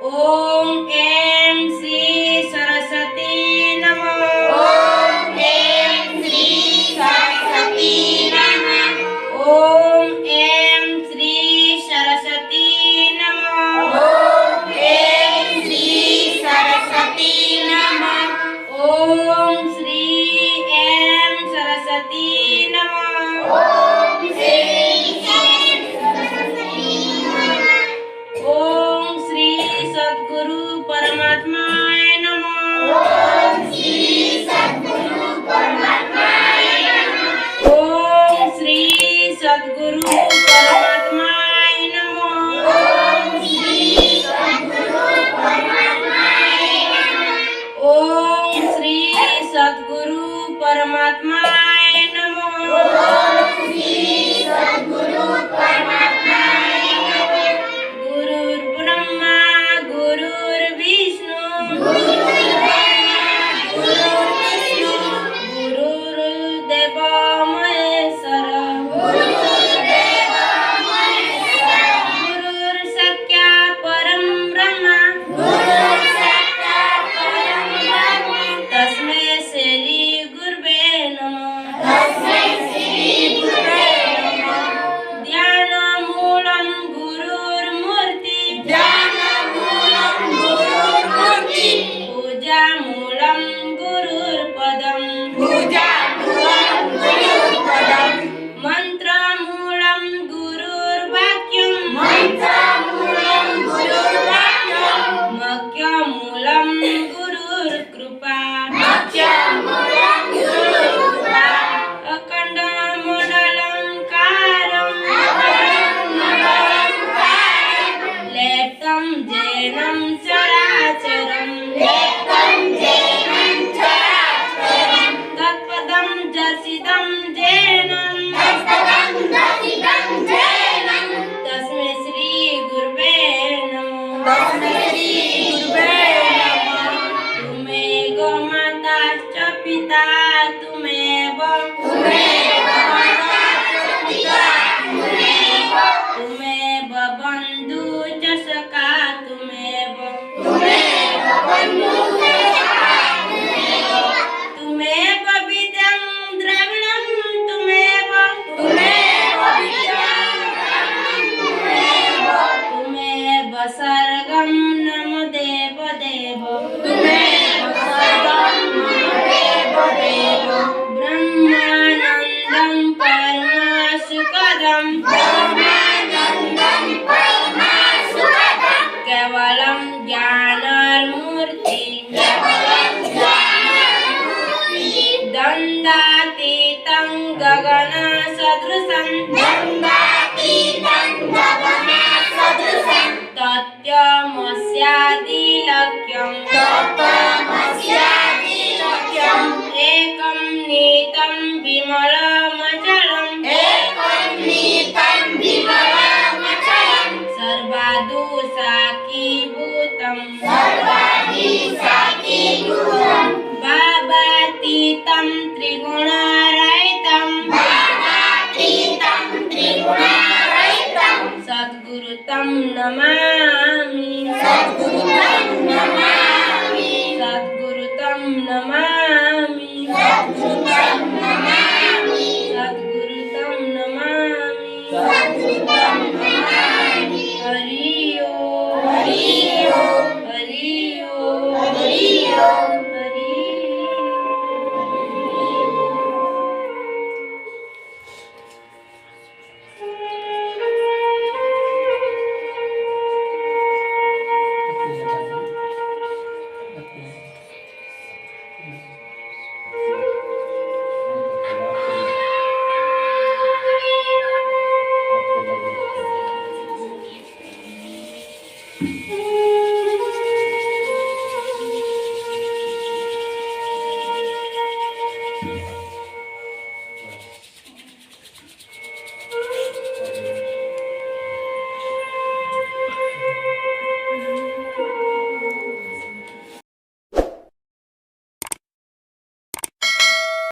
ओम ऐं श्री सरस्वती नमः। ओम ऐं श्री सरस्वती नमः। ओम ऐं श्री सरस्वती नमः। ओम ऐं श्री सरस्वती नमः। ओम श्री ऐं सरस्वती नमः। ओम श्री सरस्वती नमः। ओम श्री सद्गुरु परमात्माय नमः। ओम श्री सद्गुरु परमात्माय नमः। ओम श्री सद्गुरु परमात्माय नमः। ओम श्री सद्गुरु परमात्माय नमः। ओम श्री सद्गुरु परमात्माय नमः। ओम श्री सद्गुरु परमात्माय नमः। गुरुर्ब्रह्मा गुरुर्विष्णु गुरुर्ब्रह्मा गुरुर्विष्णु गुरुर्देव महेश्वर गुरुर्देव महेश्वर गुरुर्साक्षा परं ब्रह्म गुरुर्साक्षात् परं ब्रह्म तस्मै श्री गुरवे नमः। तस्मै श्री गुरवे नमः। ध्यानमूलं गुरुर्मूर्ति ध्यानमूलं गुरुर्मूर्ति पूजामूलं गुरुर्पदं पूजामूलं गुरुर्पदम् मन्त्रमूलं गुरुर्वाक्यं मन्त्रमूलं गुरुर्वाक्यम् मख्यमूलं गुरुर्कृपा मख्यमूलं गुरुर्कृपा अखण्डमण्डलङ्कारं लेप्तं जेनं चराचरं लेप्तं जेनं चराचरम् तत्पदं दर्शितं जेनं तत्पदं दर्शितं जेनं तस्मै श्री गुरवे नमः। तस्मै श्री गुरवे नमः। तुमेव माता च पिता तुमेव तुमेव माता च पिता तुमेव तुमेव बन्धु च सखा तुमेव तुमेव बन्धुः सखा तुमेव तुमेव विद्यां द्रविणं तुमेव तुमेव विद्यां द्रविणं तुमेव तुमेव सर्गं नमो देव देव तुमेव सर्वं मम देव देव ब्रह्मानन्दं परमासुखदं ब्रह्मानन्दं परमासुखदं केवलं ज्ञानमूर्ति केवलं ज्ञानमूर्ति दण्डातीतं गगनसदृशं सदृशं गङ्गातीतं गगनसदृशं तत्त्वमस्यादिलक्ष्यम् तत्त्वमस्यादिलक्ष्यम् एकं नीतं विमलं